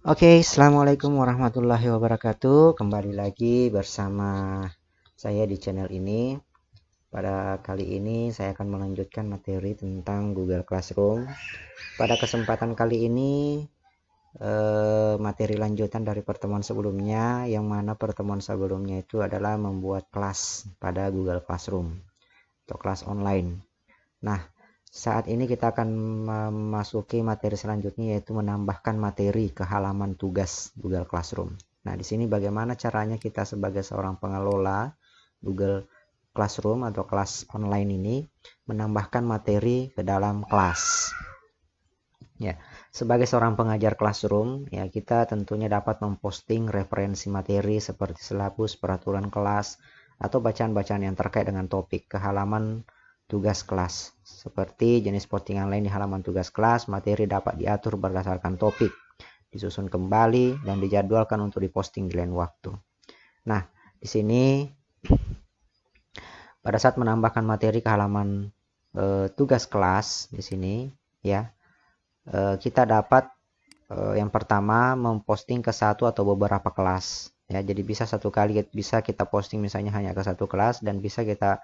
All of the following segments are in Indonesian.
Oke, assalamualaikum warahmatullahi wabarakatuh. Kembali lagi bersama saya di channel ini. Pada kali ini saya akan melanjutkan materi tentang Google Classroom. Pada kesempatan kali ini materi lanjutan dari pertemuan sebelumnya, yang mana pertemuan sebelumnya itu adalah membuat kelas pada Google Classroom atau kelas online. Nah, saat ini kita akan memasuki materi selanjutnya, yaitu menambahkan materi ke halaman tugas Google Classroom. Nah, di sini bagaimana caranya kita sebagai seorang pengelola Google Classroom atau kelas online ini menambahkan materi ke dalam kelas. Ya, sebagai seorang pengajar classroom, ya kita tentunya dapat memposting referensi materi seperti silabus, peraturan kelas, atau bacaan-bacaan yang terkait dengan topik ke halaman tugas kelas. Seperti jenis postingan lain di halaman tugas kelas, materi dapat diatur berdasarkan topik, disusun kembali, dan dijadwalkan untuk diposting di lain waktu. Nah, di sini pada saat menambahkan materi ke halaman tugas kelas di sini, ya kita dapat yang pertama memposting ke satu atau beberapa kelas. Ya, jadi bisa satu kali bisa kita posting misalnya hanya ke satu kelas, dan bisa kita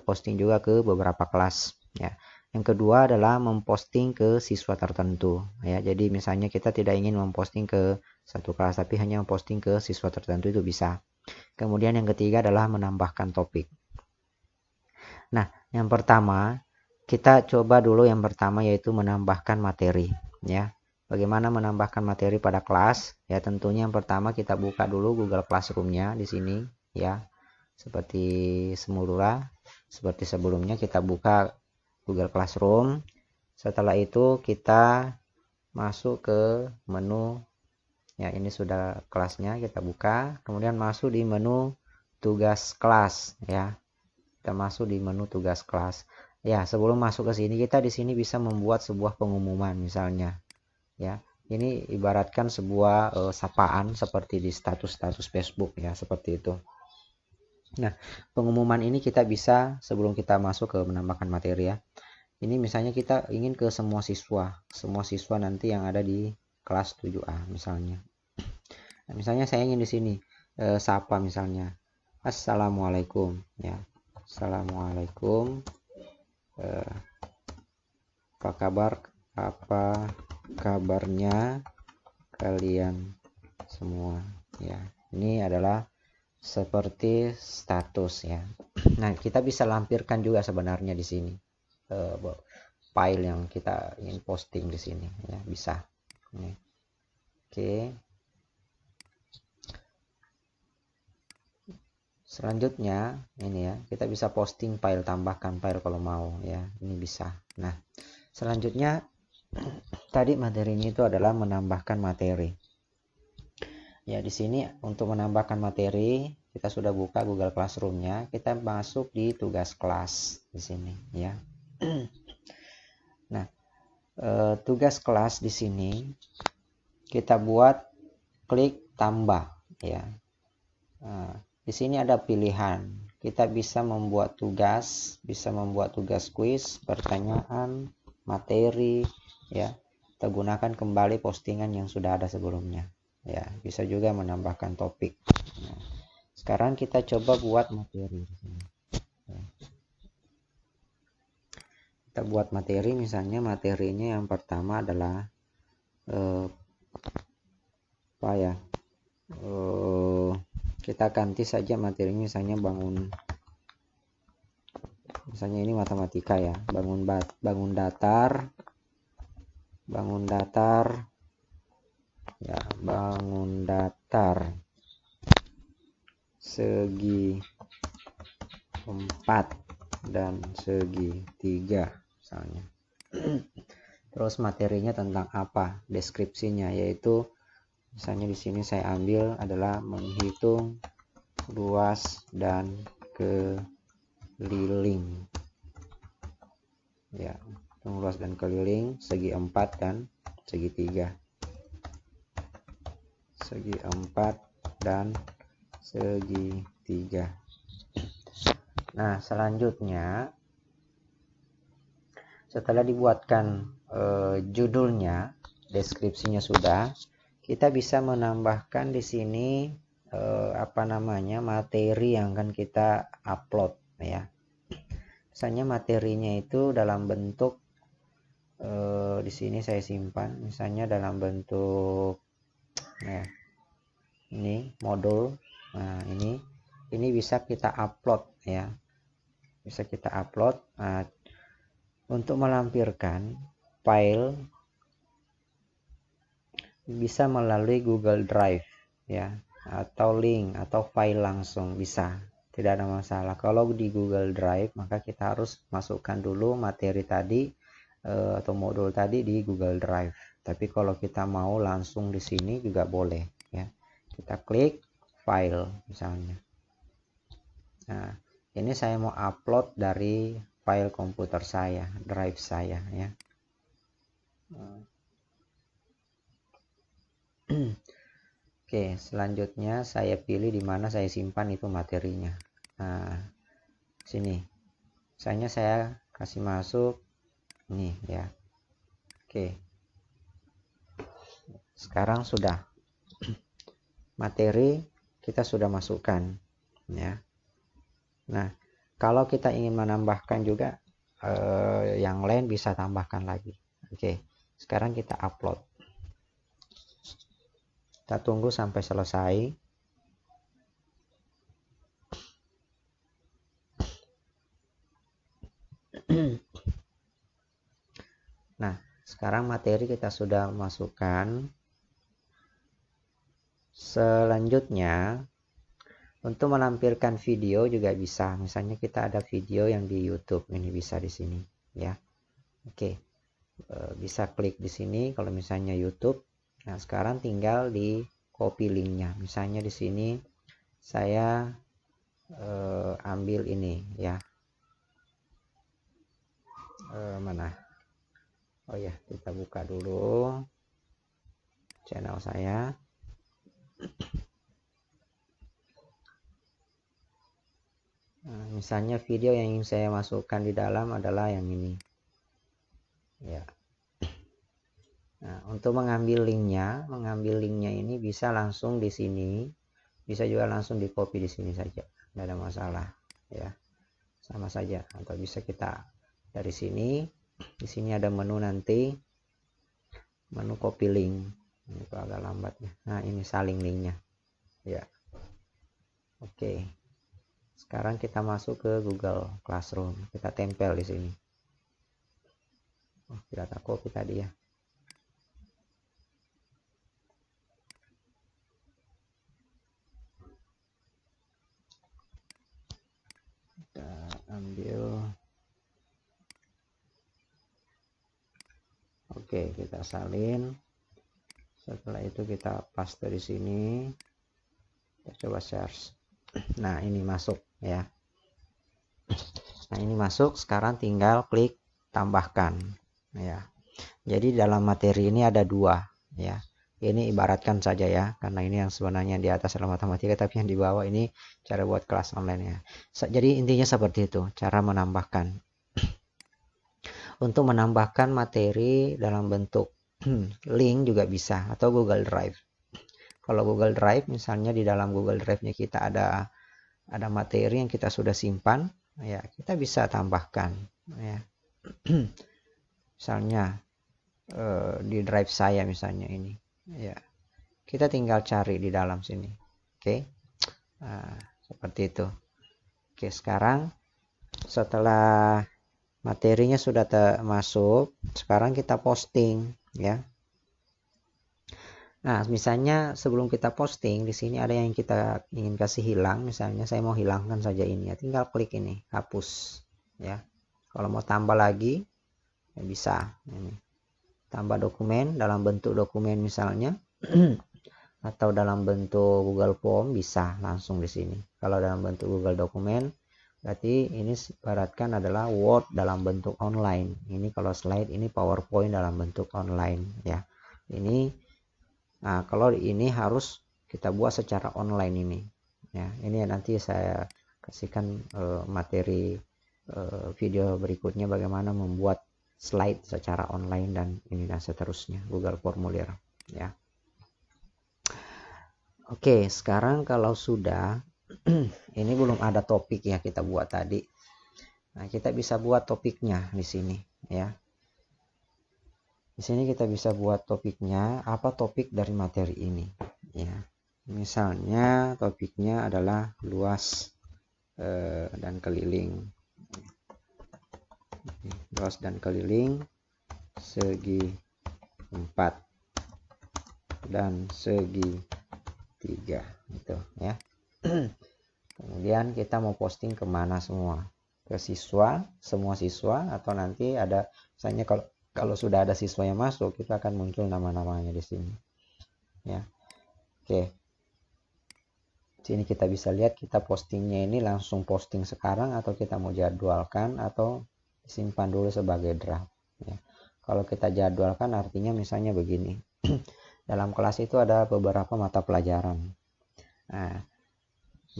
posting juga ke beberapa kelas. Ya. Yang kedua adalah memposting ke siswa tertentu. Ya, jadi misalnya kita tidak ingin memposting ke satu kelas, tapi hanya memposting ke siswa tertentu, itu bisa. Kemudian yang ketiga adalah menambahkan topik. Nah, yang pertama kita coba dulu yang pertama, yaitu menambahkan materi. Ya, bagaimana menambahkan materi pada kelas? Ya, tentunya yang pertama kita buka dulu Google Classroom-nya di sini. Ya, seperti semula, seperti sebelumnya kita buka Google Classroom. Setelah itu kita masuk ke menu. Ya, ini sudah kelasnya, kita buka. Kemudian masuk di menu tugas kelas. Ya, kita masuk di menu tugas kelas. Ya, sebelum masuk ke sini, kita di sini bisa membuat sebuah pengumuman misalnya. Ya, ini ibaratkan sebuah sapaan seperti di status-status Facebook, ya, seperti itu. Nah, pengumuman ini kita bisa sebelum kita masuk ke menambahkan materi, ya. Ini misalnya kita ingin ke semua siswa nanti yang ada di kelas 7A misalnya. Nah, misalnya saya ingin di sini sapa misalnya, assalamualaikum, ya. Assalamualaikum. Apa kabarnya kalian semua, ya. Ini adalah seperti status, ya. Nah, kita bisa lampirkan juga sebenarnya di sini file yang kita ingin posting di sini, ya, bisa. Oke. Selanjutnya ini, ya, kita bisa posting file, tambahkan file kalau mau, ya. Ini bisa. Nah, selanjutnya tadi materinya itu adalah menambahkan materi. Ya, di sini untuk menambahkan materi kita sudah buka Google Classroom-nya. Kita masuk di tugas kelas di sini, ya. Nah, tugas kelas di sini kita buat klik tambah, ya. Nah, di sini ada pilihan. Kita bisa membuat tugas kuis, pertanyaan, materi, ya. Kita gunakan kembali postingan yang sudah ada sebelumnya. Ya, bisa juga menambahkan topik. Nah, sekarang kita coba buat materi di sini. Ya. Kita buat materi, misalnya materinya yang pertama adalah apa ya? Kita ganti saja materinya, misalnya misalnya ini matematika, ya. Bangun datar, ya, bangun datar segi 4 dan segi 3 misalnya. Terus materinya tentang apa? Deskripsinya yaitu misalnya di sini saya ambil adalah menghitung luas dan keliling. Ya, luas dan keliling segi 4 dan segi 3. Segi 4 dan segi 3. Nah, selanjutnya setelah dibuatkan judulnya, deskripsinya sudah, kita bisa menambahkan di sini materi yang akan kita upload ya. Misalnya materinya itu dalam bentuk di sini saya simpan, misalnya dalam bentuk ya, ini modul. Nah, ini bisa kita upload ya. Bisa kita upload. Nah, untuk melampirkan file bisa melalui Google Drive ya, atau link atau file langsung bisa, tidak ada masalah. Kalau di Google Drive maka kita harus masukkan dulu materi tadi atau modul tadi di Google Drive. Tapi kalau kita mau langsung di sini juga boleh ya. Kita klik file misalnya. Nah, ini saya mau upload dari file komputer saya, drive saya ya. Oke, selanjutnya saya pilih di mana saya simpan itu materinya. Nah, sini. Misalnya saya kasih masuk ini ya. Oke. Sekarang sudah materi kita sudah masukkan ya. Nah, kalau kita ingin menambahkan juga yang lain bisa tambahkan lagi. Oke. Sekarang kita upload. Kita tunggu sampai selesai. Nah, sekarang materi kita sudah masukkan. Selanjutnya, untuk melampirkan video juga bisa. Misalnya kita ada video yang di YouTube, ini bisa di sini ya. Oke. Bisa klik di sini kalau misalnya YouTube. Nah, sekarang tinggal di copy linknya. Misalnya di sini saya ambil ini ya. Mana? Oh ya, kita buka dulu channel saya. Nah, misalnya video yang ingin saya masukkan di dalam adalah yang ini. Ya. Nah, untuk mengambil linknya ini bisa langsung di sini, bisa juga langsung di copy di sini saja, tidak ada masalah ya, sama saja. Atau bisa kita dari sini, di sini ada menu nanti, menu copy link, ini kok agak lambat ya. Nah, ini salin linknya ya. Oke, sekarang kita masuk ke Google Classroom, kita tempel di sini. Oh, tidak tak copy tadi ya. Kita ambil. Oke, kita salin. Setelah itu kita paste di sini. Kita coba search. Nah, ini masuk ya. Nah, ini masuk. Sekarang tinggal klik tambahkan ya. Jadi dalam materi ini ada dua ya. Ini ibaratkan saja ya, karena ini yang sebenarnya di atas adalah matematika, tapi yang di bawah ini cara buat kelas online ya. Jadi intinya seperti itu, cara menambahkan. Untuk menambahkan materi dalam bentuk link juga bisa, atau Google Drive. Kalau Google Drive, misalnya di dalam Google Drive-nya kita ada materi yang kita sudah simpan, ya kita bisa tambahkan. Ya. Misalnya di drive saya misalnya ini, ya kita tinggal cari di dalam sini. Oke, nah, seperti itu. Oke, sekarang setelah materinya sudah masuk, sekarang kita posting ya. Nah, misalnya sebelum kita posting di sini ada yang kita ingin kasih hilang, misalnya saya mau hilangkan saja ini ya, tinggal klik ini, hapus ya. Kalau mau tambah lagi ya bisa ini. Tambah dokumen dalam bentuk dokumen misalnya atau dalam bentuk Google Form bisa langsung di sini. Kalau dalam bentuk Google Dokumen berarti ini ibaratkan adalah Word dalam bentuk online. Ini kalau slide ini PowerPoint dalam bentuk online ya. Ini nah, kalau ini harus kita buat secara online ini ya. Ini nanti saya kasihkan materi video berikutnya bagaimana membuat slide secara online dan ini dan seterusnya Google Formulir ya. Oke, sekarang kalau sudah ini belum ada topik ya kita buat tadi. Nah, kita bisa buat topiknya di sini ya. Di sini kita bisa buat topiknya, apa topik dari materi ini ya. Misalnya topiknya adalah luas dan keliling. Luas dan keliling segi 4 dan segi 3 gitu ya. Kemudian kita mau posting kemana semua, ke siswa, semua siswa, atau nanti ada misalnya kalau sudah ada siswa yang masuk itu akan muncul nama-namanya di sini ya. Oke, sini kita bisa lihat kita postingnya ini langsung posting sekarang atau kita mau jadwalkan atau simpan dulu sebagai draft ya. Kalau kita jadwalkan artinya misalnya begini. Dalam kelas itu ada beberapa mata pelajaran. Nah,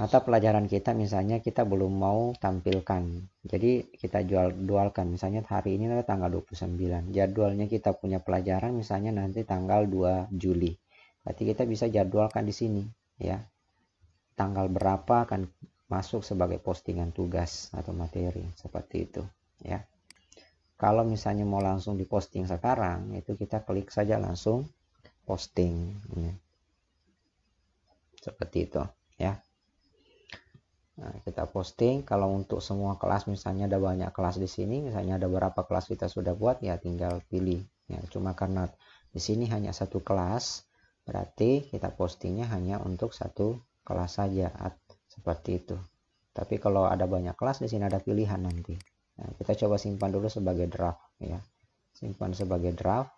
mata pelajaran kita misalnya kita belum mau tampilkan. Jadi kita jadwalkan misalnya hari ini adalah tanggal 29. Jadwalnya kita punya pelajaran misalnya nanti tanggal 2 Juli. Berarti kita bisa jadwalkan di sini ya. Tanggal berapa akan masuk sebagai postingan tugas atau materi seperti itu ya. Kalau misalnya mau langsung diposting sekarang, itu kita klik saja langsung posting ya. Seperti itu ya. Nah, kita posting. Kalau untuk semua kelas misalnya ada banyak kelas di sini, misalnya ada berapa kelas kita sudah buat ya tinggal pilih ya. Cuma karena di sini hanya satu kelas, berarti kita postingnya hanya untuk satu kelas saja seperti itu. Tapi kalau ada banyak kelas di sini ada pilihan nanti. Nah, kita coba simpan dulu sebagai draft ya. Simpan sebagai draft.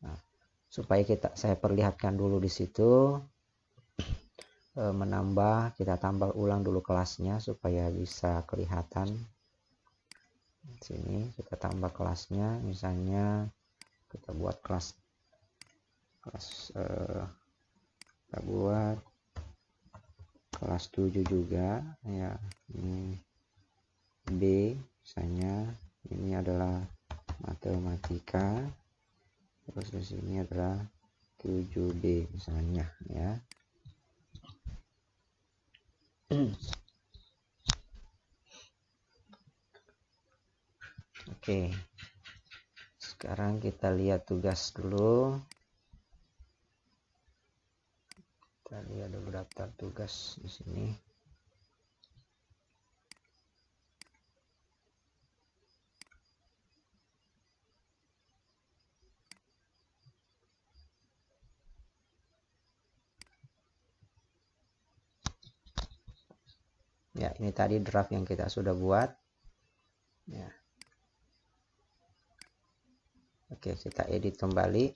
Nah, supaya saya perlihatkan dulu di situ menambah, kita tambah ulang dulu kelasnya supaya bisa kelihatan. Di sini kita tambah kelasnya, misalnya kita buat kelas kita buat kelas 7 juga ya. Ini B misalnya, ini adalah matematika, terus di sini adalah 7B misalnya ya. Oke, sekarang kita lihat tugas dulu. Kita lihat ada berapa tugas di sini. Ya, ini tadi draft yang kita sudah buat. Ya. Oke, kita edit kembali.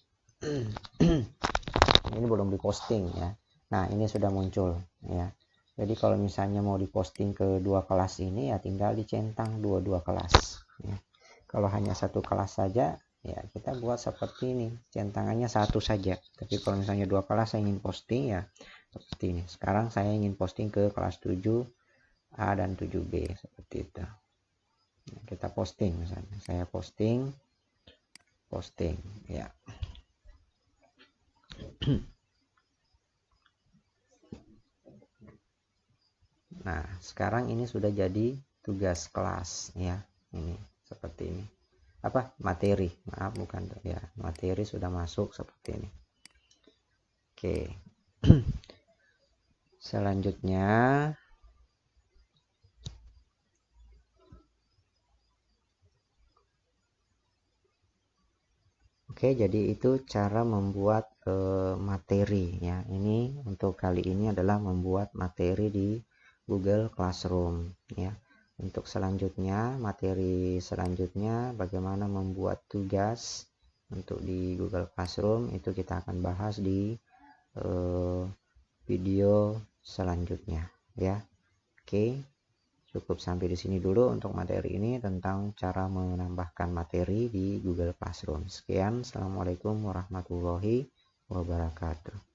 Ini belum diposting ya. Nah, ini sudah muncul ya. Jadi kalau misalnya mau diposting ke dua kelas ini ya tinggal dicentang dua-dua kelas ya. Kalau hanya satu kelas saja ya kita buat seperti ini, centangannya satu saja. Tapi kalau misalnya dua kelas saya ingin posting ya seperti ini. Sekarang saya ingin posting ke kelas 7A dan 7B seperti itu. Nah, kita posting misalnya. Saya posting ya. Nah, sekarang ini sudah jadi tugas kelas ya. Ini seperti ini. Apa? Materi. Maaf bukan ya. Materi sudah masuk seperti ini. Oke. Selanjutnya Oke, jadi itu cara membuat materi ya. Ini untuk kali ini adalah membuat materi di Google Classroom ya. Untuk selanjutnya, materi selanjutnya bagaimana membuat tugas untuk di Google Classroom itu kita akan bahas di video selanjutnya ya. Oke. Cukup sampai di sini dulu untuk materi ini tentang cara menambahkan materi di Google Classroom. Sekian, Assalamualaikum warahmatullahi wabarakatuh.